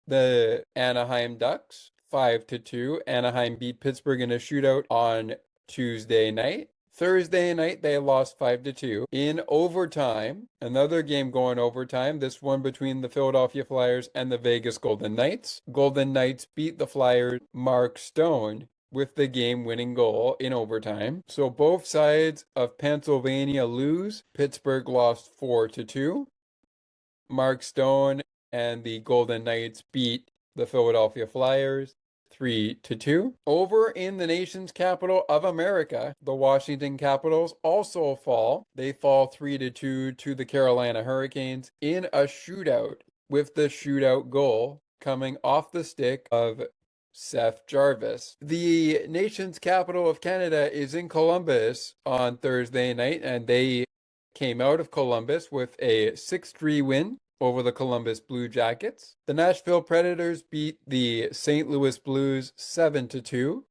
A: the Anaheim Ducks 5-2. Anaheim beat Pittsburgh in a shootout on Tuesday night. Thursday night, they lost 5-2. In overtime, another game going overtime, this one between the Philadelphia Flyers and the Vegas Golden Knights. Golden Knights beat the Flyers, Mark Stone, with the game-winning goal in overtime. So both sides of Pennsylvania lose. Pittsburgh lost 4-2. Mark Stone and the Golden Knights beat the Philadelphia Flyers 3-2. Over in the nation's capital of America, the Washington Capitals also fall. They fall 3-2 to the Carolina Hurricanes in a shootout, with the shootout goal coming off the stick of Seth Jarvis. The nation's capital of Canada is in Columbus on Thursday night, and they came out of Columbus with a 6-3 win over the Columbus Blue Jackets. The Nashville Predators beat the St. Louis Blues 7-2.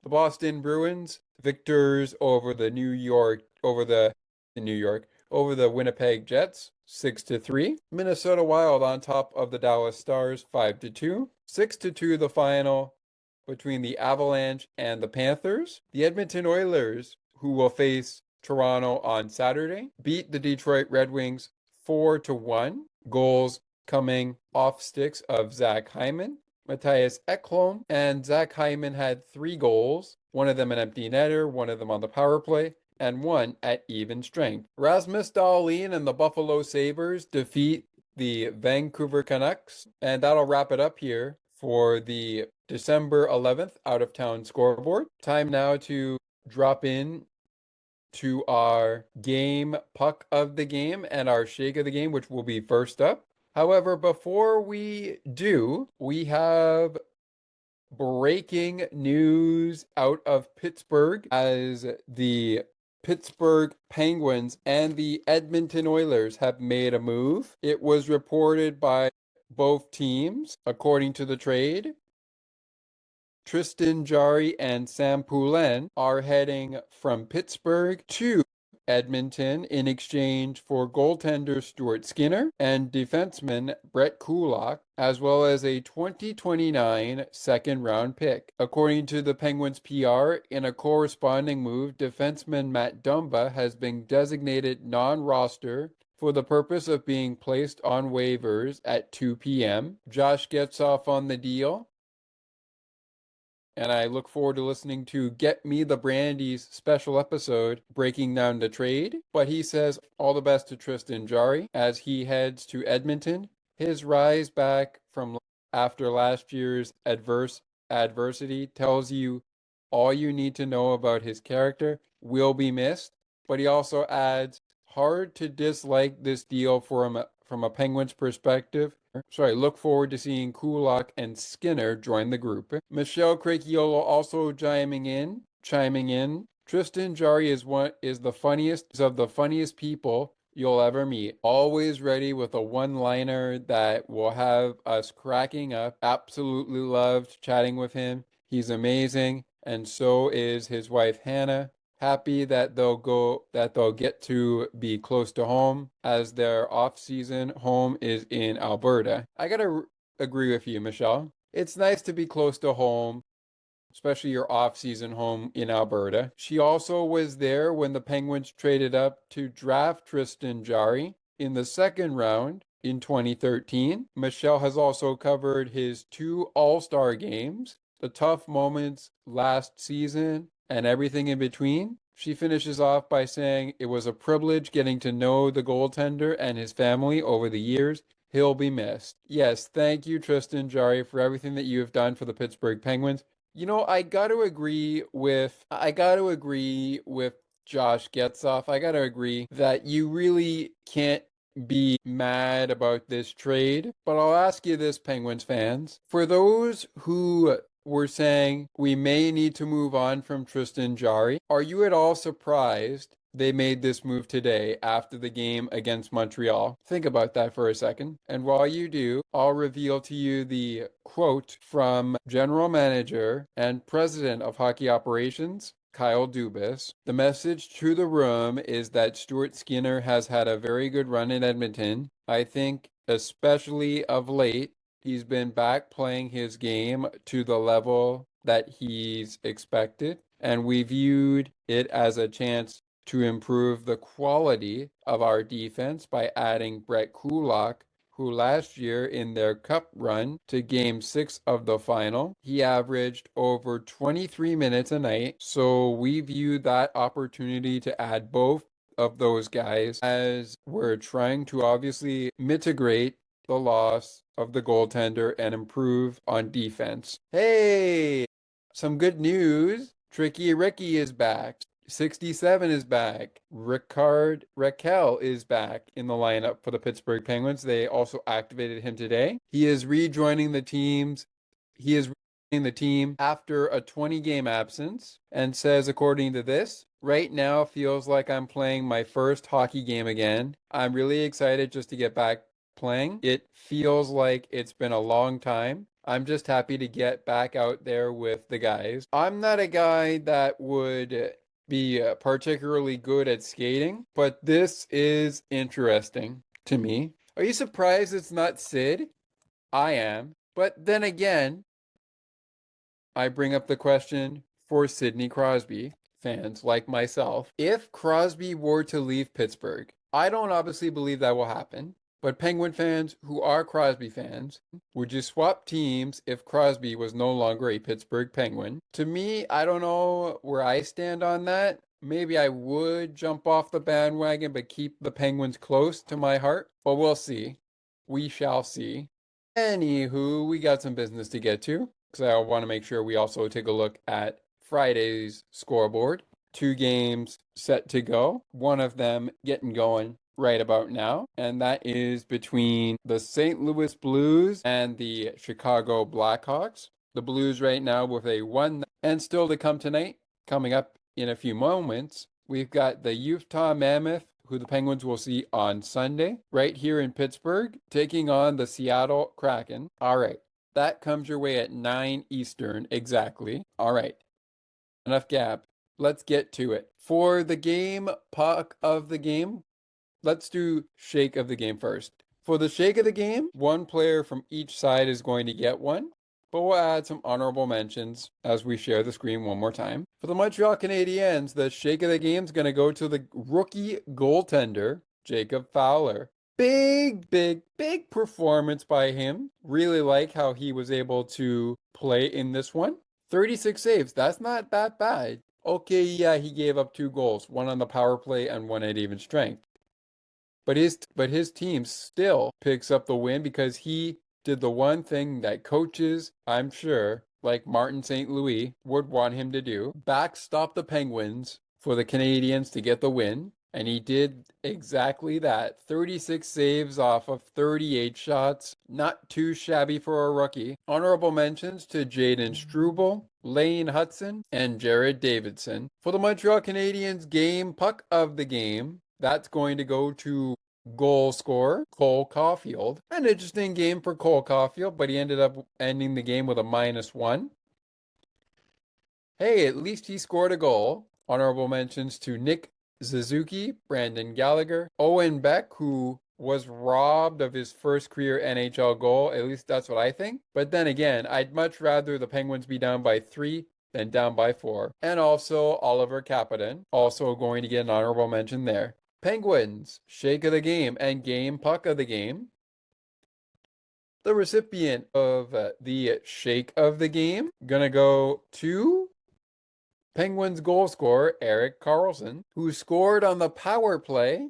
A: The Boston Bruins victors over the Winnipeg Jets 6-3. Minnesota Wild on top of the Dallas Stars 5-2. 6-2 the final between the Avalanche and the Panthers. The Edmonton Oilers, who will face Toronto on Saturday, beat the Detroit Red Wings 4-1. Goals coming off sticks of Zach Hyman, Matthias Ekholm, and Zach Hyman had 3 goals, one of them an empty netter, one of them on the power play, and one at even strength. Rasmus Dahlin and the Buffalo Sabres defeat the Vancouver Canucks, and that'll wrap it up here for the December 11th out-of-town scoreboard. Time now to drop in to our game puck of the game and our shake of the game, which will be first up. However, before we do, we have breaking news out of Pittsburgh, as the Pittsburgh Penguins and the Edmonton Oilers have made a move. It was reported by both teams, according to the trade. Tristan, Jari, and Sam Poulin are heading from Pittsburgh to Edmonton in exchange for goaltender Stuart Skinner and defenseman Brett Kulak, as well as a 2029 second-round pick. According to the Penguins PR, in a corresponding move, defenseman Matt Dumba has been designated non-roster for the purpose of being placed on waivers at 2 p.m. Josh gets off on the deal, and I look forward to listening to Get Me the Brandy's special episode breaking down the trade. But he says all the best to Tristan Jari as he heads to Edmonton. His rise back from after last year's adversity tells you all you need to know about his character. Will be missed. But he also adds, hard to dislike this deal from a Penguins perspective. Look forward to seeing Kulak and Skinner join the group. Michelle Crachiolo also chiming in. Tristan Jari is the funniest of the funniest people you'll ever meet. Always ready with a one-liner that will have us cracking up. Absolutely loved chatting with him. He's amazing, and so is his wife Hannah. Happy that they'll get to be close to home, as their off-season home is in Alberta. I gotta agree with you, Michelle. It's nice to be close to home, especially your off-season home in Alberta. She also was there when the Penguins traded up to draft Tristan Jari in the second round in 2013. Michelle has also covered his 2 All-Star games, the tough moments last season, and everything in between. She finishes off by saying it was a privilege getting to know the goaltender and his family over the years. He'll be missed. Yes, thank you, Tristan Jari, for everything that you have done for the Pittsburgh Penguins. You know, I got to agree with Josh Getzoff. I got to agree that you really can't be mad about this trade. But I'll ask you this, Penguins fans. For those who were saying we may need to move on from Tristan Jari, are you at all surprised they made this move today after the game against Montreal? Think about that for a second. And while you do, I'll reveal to you the quote from General Manager and President of Hockey Operations, Kyle Dubas. The message to the room is that Stuart Skinner has had a very good run in Edmonton. I think especially of late, he's been back playing his game to the level that he's expected, and we viewed it as a chance to improve the quality of our defense by adding Brett Kulak, who last year in their cup run to Game 6 of the final, he averaged over 23 minutes a night, so we view that opportunity to add both of those guys as we're trying to obviously mitigate the loss of the goaltender and improve on defense. Hey, some good news. Tricky Ricky is back. 67 is back. Ricard Raquel is back in the lineup for the Pittsburgh Penguins. They also activated him today. He is rejoining the teams. He is rejoining the team after a 20-game absence and says, according to this, right now feels like I'm playing my first hockey game again. I'm really excited just to get back playing. It feels like it's been a long time. I'm just happy to get back out there with the guys. I'm not a guy that would be particularly good at skating, but this is interesting to me. Are you surprised it's not Sid? I am. But then again, I bring up the question for Sidney Crosby fans like myself. If Crosby were to leave Pittsburgh, I don't obviously believe that will happen. But Penguin fans who are Crosby fans, would you swap teams if Crosby was no longer a Pittsburgh Penguin? To me, I don't know where I stand on that. Maybe I would jump off the bandwagon, but keep the Penguins close to my heart. But we'll see. We shall see. Anywho, we got some business to get to, because I want to make sure we also take a look at Friday's scoreboard. 2 games set to go. One of them getting going right about now, and that is between the St. Louis Blues and the Chicago Blackhawks. The Blues right now with a 1, and still to come tonight, coming up in a few moments, we've got the Utah Mammoth, who the Penguins will see on Sunday, right here in Pittsburgh, taking on the Seattle Kraken. All right, that comes your way at 9 Eastern, exactly. All right, enough gab. Let's get to it. For the game, puck of the game, let's do shake of the game first. For the shake of the game, one player from each side is going to get one, but we'll add some honorable mentions as we share the screen one more time. For the Montreal Canadiens, the shake of the game is going to go to the rookie goaltender, Jacob Fowler. Big performance by him. Really like how he was able to play in this one. 36 saves, that's not that bad. Okay, yeah, he gave up 2 goals, one on the power play and one at even strength. But his team still picks up the win because he did the one thing that coaches, I'm sure, like Martin St. Louis, would want him to do. Backstop the Penguins for the Canadiens to get the win. And he did exactly that. 36 saves off of 38 shots. Not too shabby for a rookie. Honorable mentions to Jaden Struble, Lane Hudson, and Jared Davidson. For the Montreal Canadiens game, puck of the game, that's going to go to goal scorer Cole Caulfield. An interesting game for Cole Caulfield, but he ended up ending the game with a -1. Hey, at least he scored a goal. Honorable mentions to Nick Suzuki, Brandon Gallagher, Owen Beck, who was robbed of his first career NHL goal. At least that's what I think. But then again, I'd much rather the Penguins be down by 3 than down by 4. And also Oliver Kapanen, also going to get an honorable mention there. Penguins, shake of the game and game puck of the game. The recipient of the shake of the game, gonna go to Penguins goal scorer Erik Karlsson, who scored on the power play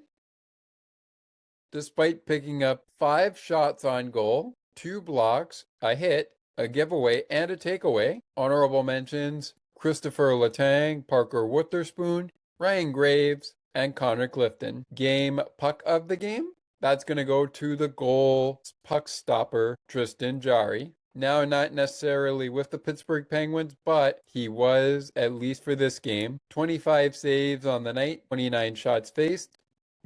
A: despite picking up 5 shots on goal, 2 blocks, a hit, a giveaway, and a takeaway. Honorable mentions, Christopher Letang, Parker Witherspoon, Ryan Graves, and Connor Clifton. Game puck of the game, that's going to go to the goal puck stopper, Tristan Jari. Now not necessarily with the Pittsburgh Penguins, but he was, at least for this game. 25 saves on the night, 29 shots faced,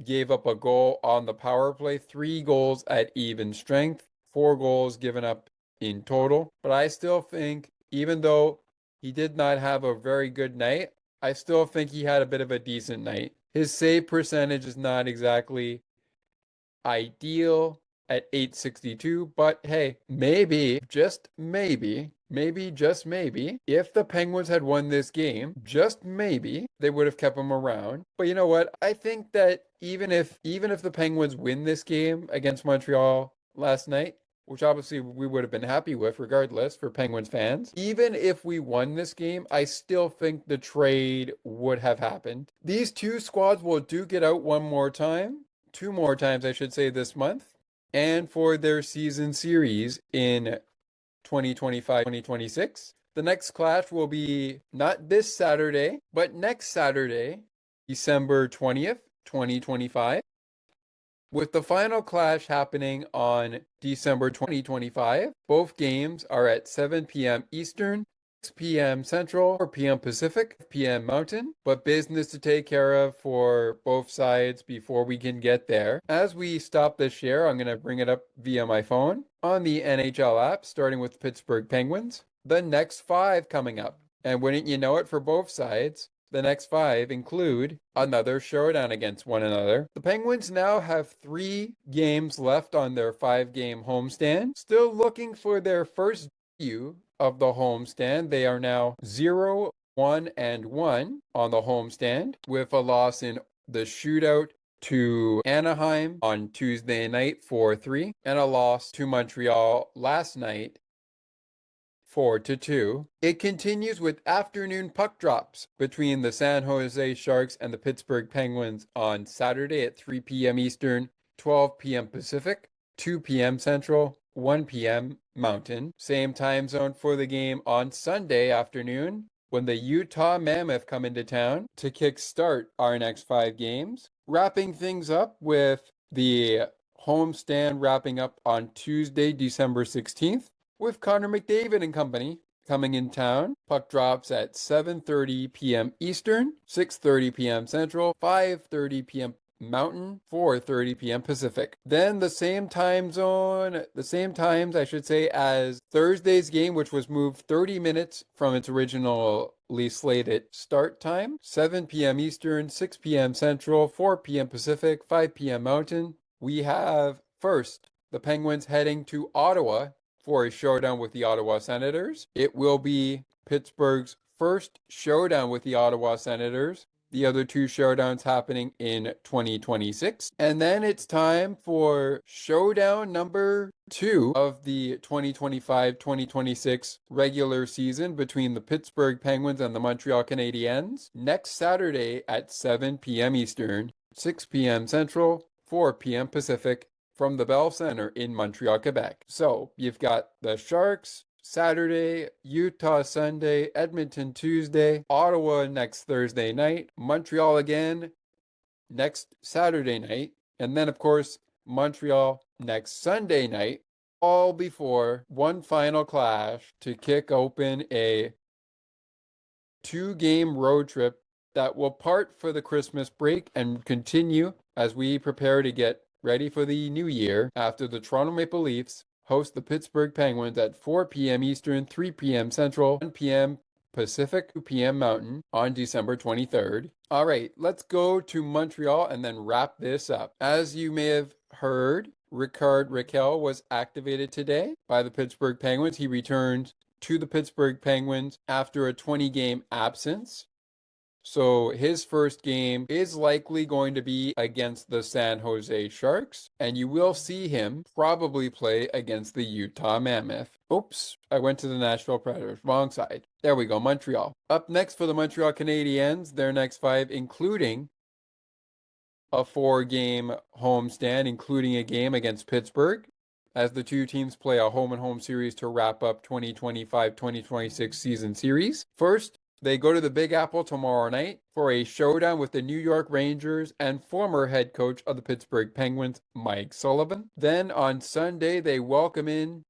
A: gave up a goal on the power play, 3 goals at even strength, 4 goals given up in total. But I still think, even though he did not have a very good night, I still think he had a bit of a decent night. His save percentage is not exactly ideal at .862, but hey, maybe, just maybe, if the Penguins had won this game, just maybe, they would have kept him around. But you know what? I think that even if the Penguins win this game against Montreal last night, which obviously we would have been happy with regardless for Penguins fans. Even if we won this game, I still think the trade would have happened. These 2 squads will duke it out one more time. 2 more times, I should say, this month. and for their season series in 2025-2026. The next clash will be not this Saturday, but next Saturday, December 20th, 2025, with the final clash happening on December 2025. Both games are at 7 p.m. Eastern, 6 p.m. Central, 4 p.m. Pacific, 5 p.m. Mountain, but business to take care of for both sides before we can get there. As we stop this share, I'm going to bring it up via my phone on the NHL app, starting with Pittsburgh Penguins. The next 5 coming up. And wouldn't you know it, for both sides, the next 5 include another showdown against one another. The Penguins now have 3 games left on their 5-game homestand. Still looking for their first debut of the homestand. They are now 0-1-1 on the homestand, with a loss in the shootout to Anaheim on Tuesday night 4-3, and a loss to Montreal last night 4-2. It continues with afternoon puck drops between the San Jose Sharks and the Pittsburgh Penguins on Saturday at 3 p.m. Eastern, 12 p.m. Pacific, 2 p.m. Central, 1 p.m. Mountain. Same time zone for the game on Sunday afternoon, when the Utah Mammoth come into town to kickstart our next 5 games. Wrapping things up with the homestand wrapping up on Tuesday, December 16th. With Connor McDavid and company coming in town. Puck drops at 7:30 p.m. Eastern, 6:30 p.m. Central, 5:30 p.m. Mountain, 4:30 p.m. Pacific. Then the same times, I should say, as Thursday's game, which was moved 30 minutes from its originally slated start time. 7 p.m. Eastern, 6 p.m. Central, 4 p.m. Pacific, 5 p.m. Mountain. We have first the Penguins heading to Ottawa for a showdown with the Ottawa Senators. It will be Pittsburgh's first showdown with the Ottawa Senators. The other 2 showdowns happening in 2026. And then it's time for showdown number 2 of the 2025-2026 regular season between the Pittsburgh Penguins and the Montreal Canadiens next Saturday at 7 p.m. Eastern, 6 p.m. Central, 4 p.m. Pacific, from the Bell Center in Montreal, Quebec. So you've got the Sharks Saturday, Utah Sunday, Edmonton Tuesday, Ottawa next Thursday night, Montreal again next Saturday night, and then of course Montreal next Sunday night, all before one final clash to kick open a 2-game road trip that will part for the Christmas break and continue as we prepare to get ready for the new year after the Toronto Maple Leafs host the Pittsburgh Penguins at 4 p.m. Eastern, 3 p.m. Central, 1 p.m. Pacific, 2 p.m. Mountain on December 23rd. All right, let's go to Montreal and then wrap this up. As you may have heard, Rickard Rakell was activated today by the Pittsburgh Penguins. He returned to the Pittsburgh Penguins after a 20-game absence. So his first game is likely going to be against the San Jose Sharks, and you will see him probably play against the Utah Mammoth. Oops, I went to the Nashville Predators. Wrong side. There we go, Montreal. Up next for the Montreal Canadiens, their next 5, including a 4-game homestand, including a game against Pittsburgh, as the 2 teams play a home-and-home series to wrap up 2025-2026 season series. First, they go to the Big Apple tomorrow night for a showdown with the New York Rangers and former head coach of the Pittsburgh Penguins, Mike Sullivan. Then on Sunday, they welcome in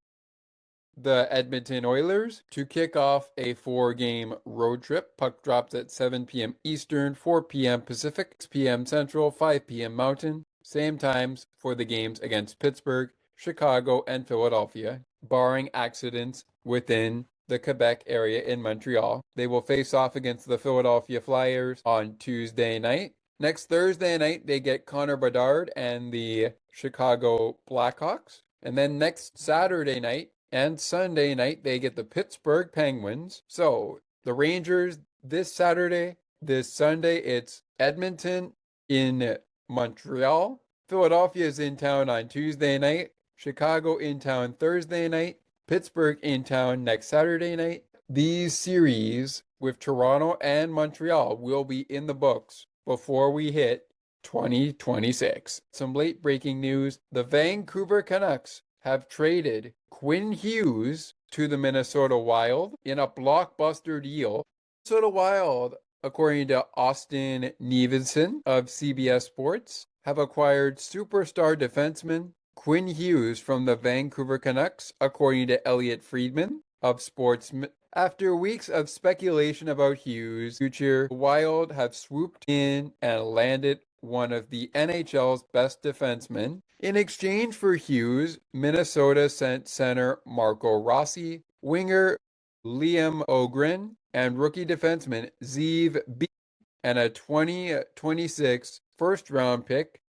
A: the Edmonton Oilers to kick off a 4-game road trip. Puck drops at 7 p.m. Eastern, 4 p.m. Pacific, 6 p.m. Central, 5 p.m. Mountain. Same times for the games against Pittsburgh, Chicago, and Philadelphia, barring accidents within the Quebec area in Montreal. They will face off against the Philadelphia Flyers on Tuesday night. Next Thursday night, they get Connor Bedard and the Chicago Blackhawks. And then next Saturday night and Sunday night, they get the Pittsburgh Penguins. So the Rangers this Saturday, this Sunday, it's Edmonton in Montreal. Philadelphia is in town on Tuesday night. Chicago in town Thursday night. Pittsburgh in town next Saturday night. These series with Toronto and Montreal will be in the books before we hit 2026. Some late breaking news. The Vancouver Canucks have traded Quinn Hughes to the Minnesota Wild in a blockbuster deal. Minnesota Wild, according to Austin Nevinson of CBS Sports, have acquired superstar defenseman Quinn Hughes from the Vancouver Canucks, according to Elliot Friedman of Sports. After weeks of speculation about Hughes' future, the Wild have swooped in and landed one of the NHL's best defensemen. In exchange for Hughes, Minnesota sent center Marco Rossi, winger Liam Ogren, and rookie defenseman Zeev B. and a 2026 first-round pick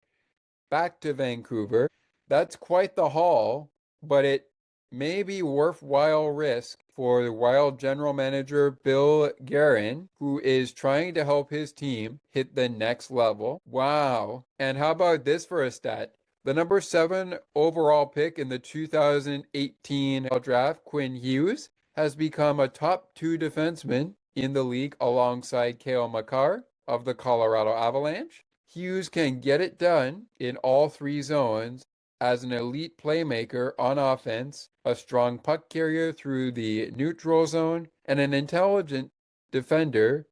A: back to Vancouver. That's quite the haul, but it may be worthwhile risk for the Wild general manager Bill Guerin, who is trying to help his team hit the next level. Wow. And how about this for a stat? The number 7 overall pick in the 2018 draft, Quinn Hughes, has become a top 2 defenseman in the league alongside Cale Makar of the Colorado Avalanche. Hughes can get it done in all 3 zones as an elite playmaker on offense, a strong puck carrier through the neutral zone, and an intelligent defender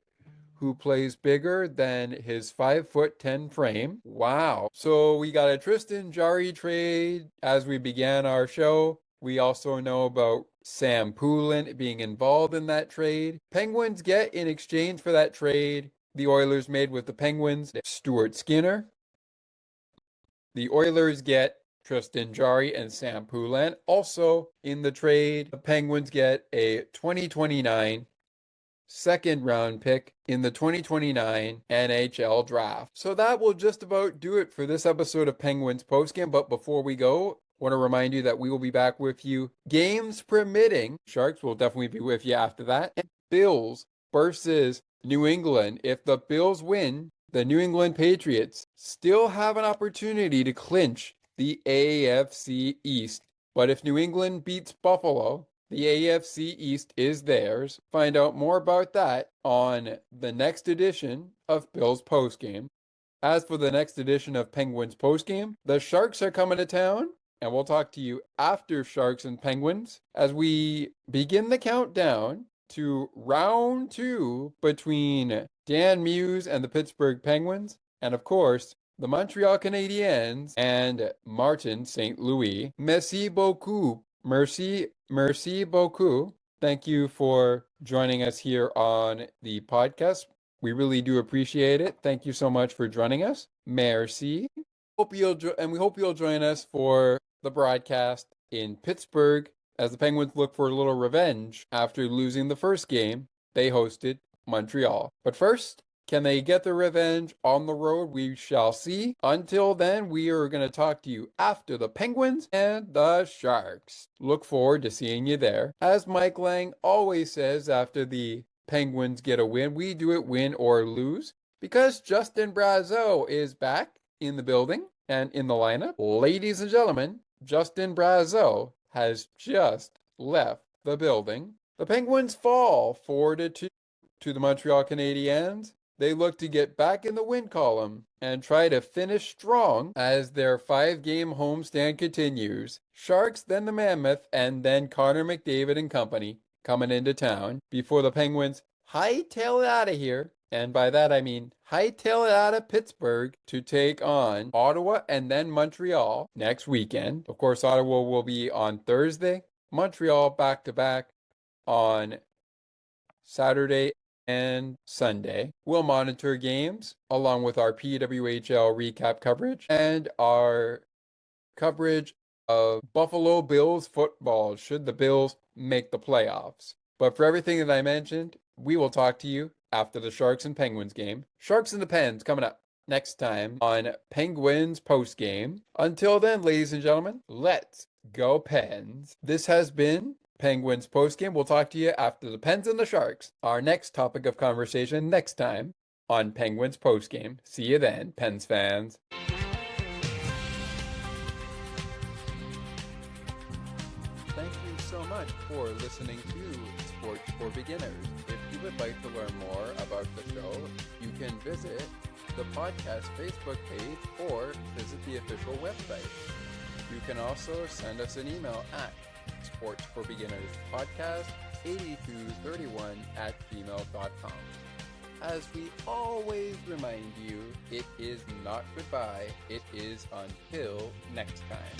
A: who plays bigger than his 5'10" frame. Wow. So we got a Tristan Jari trade as we began our show. We also know about Sam Poulin being involved in that trade. Penguins get in exchange for that trade the Oilers made with the Penguins, Stuart Skinner. The Oilers get Tristan Jarry and Sam Poulin. Also in the trade, the Penguins get a 2029 second round pick in the 2029 NHL draft. So that will just about do it for this episode of Penguins Postgame. But before we go, I want to remind you that we will be back with you, games permitting. Sharks will definitely be with you after that. And Bills versus New England. If the Bills win, the New England Patriots still have an opportunity to clinch the AFC East. But if New England beats Buffalo, the AFC East is theirs. Find out more about that on the next edition of Bills Postgame. As for the next edition of Penguins Postgame, the Sharks are coming to town, and we'll talk to you after Sharks and Penguins as we begin the countdown to round 2 between Dan Muse and the Pittsburgh Penguins, and of course, the Montreal Canadiens and Martin St. Louis. Merci beaucoup. Merci beaucoup. Thank you for joining us here on the podcast. We really do appreciate it. Thank you so much for joining us. Merci. We hope you'll join us for the broadcast in Pittsburgh as the Penguins look for a little revenge after losing the first game they hosted Montreal. But first, can they get the revenge on the road? We shall see. Until then, we are going to talk to you after the Penguins and the Sharks. Look forward to seeing you there. As Mike Lang always says after the Penguins get a win, we do it win or lose, because Justin Brazeau is back in the building and in the lineup. Ladies and gentlemen, Justin Brazeau has just left the building. The Penguins fall 4-2 to the Montreal Canadiens. They look to get back in the win column and try to finish strong as their 5-game homestand continues. Sharks, then the Mammoth, and then Connor McDavid and company coming into town before the Penguins hightail it out of here. And by that I mean hightail it out of Pittsburgh to take on Ottawa and then Montreal next weekend. Of course, Ottawa will be on Thursday. Montreal back-to-back on Saturday and Sunday. We'll monitor games along with our PWHL recap coverage and our coverage of Buffalo Bills football should the Bills make the playoffs. But for everything that I mentioned, we will talk to you after the Sharks and Penguins game. Sharks and the Pens coming up next time on Penguins Postgame. Until then, ladies and gentlemen, let's go Pens. This has been Penguins Postgame. We'll talk to you after the Pens and the Sharks. Our next topic of conversation next time on Penguins Postgame. See you then, Pens fans. Thank you so much for listening to Sports for Beginners. If you would like to learn more about the show, you can visit the podcast Facebook page or visit the official website. You can also send us an email at sportsforbeginners podcast8231@gmail.com. As we always remind you, it is not goodbye, it is until next time.